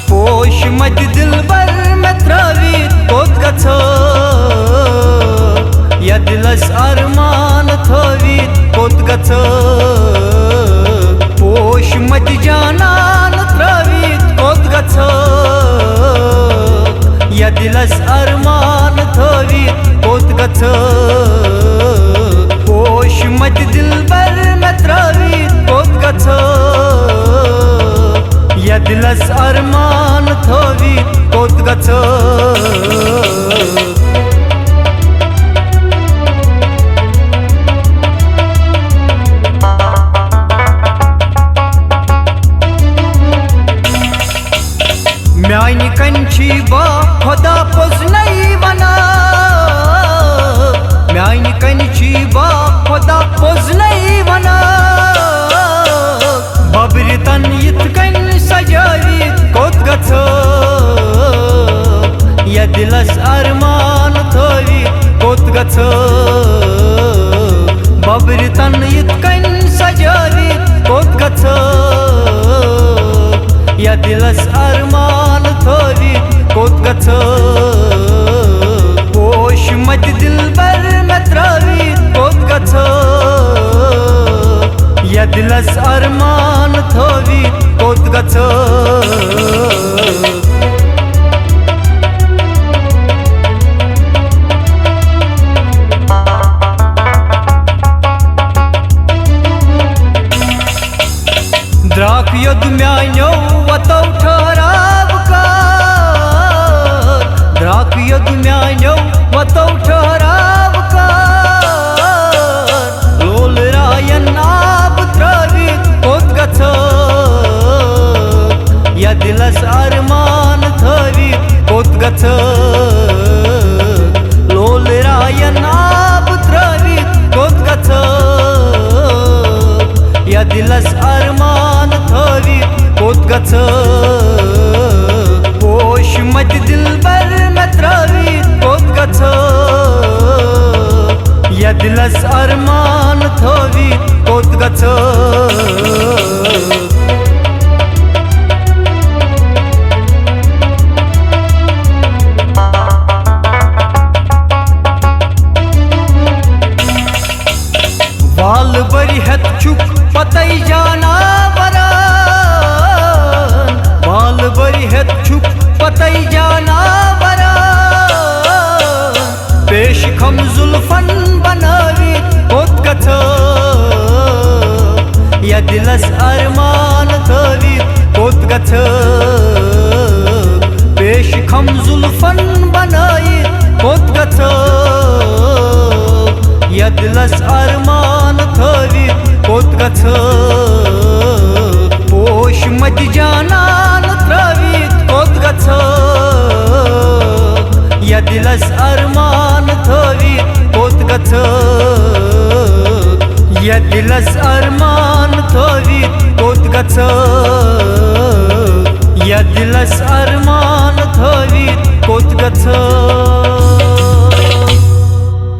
पोश मत दिलबर में त्रवित कोत गछो या दिलस अरमान थवित कोत गछो पोश मत जानान त्रवित कोत गछो या दिलस अरमान थवित कोत गछो पोश मत दिलबर में त्रवित कोत गछो या दिलस अरमान थवित कोत गछो म्यानी कंची बा खुदा पोज नहीं बना म्यानी कंची बा खुदा पोज नहीं बना बब्र तन यित कन सजावी कोत गछो या दिलस अरमान थवी कोत गछो बब्र तन यित कन सजावी कोत गछो या दिलस अरमान थवी कोत गछो पोश मत दिलबर में त्रवित कोत गछो या दिलस अरमान थवी कोत गछो द्राक युद्ध म्यान्यो वतो ठहराव कर द्राक युद्ध म्यान्यो वतो ठहराव कर लोल रायन आब त्रवित कोत गछो या दिलस अरमान थवित कोत गछो लोल रायन आब त्रवित कोत गछो या दिलस अरमान थवित कोत गछो पोश मत दिलबर में त्रवित कोत गछो या दिलस अरमान थवित कोत गछो बाल बरी हत चुक पतई जाना बरान बाल बरी हत चुक पतई जाना बरान पेश खम जुल्फन बनावी कोत गछो या दिलस अरमान थवित कोत गछो पेश खम जुल्फन बनाई कोत गछो या दिलस अरमान थवित कोत गछो पोश मत जानान त्रवित कोत गछो या दिलस अरमान थवित कोत गछो या दिलस अरमान थवित कोत गछो या दिलस अरमान थवित कोत गछो।